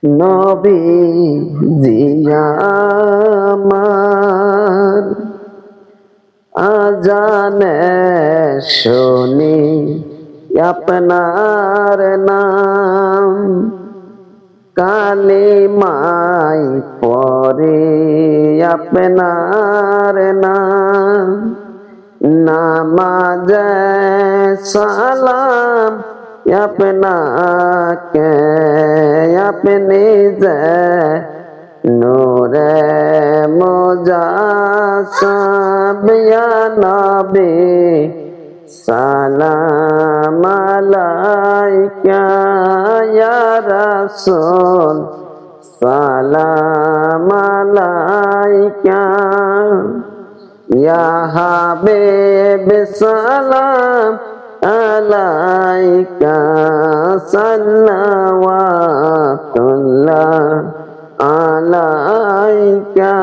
নবীজি আমার আজানে শুনি আপনার নাম, কালিমাই পড়ে আপনার নাম, নামাজে সালাম আপনাকে, আপনি যে নূরে মুজাসসাম ইয়া নবী সালাম আলাইকা ইয়া রাসূল সালাম আলাইকা ইয়া হাবিব সালাম আলাইকা সাল্লাওয়াতুল্লাহ আলাইকা।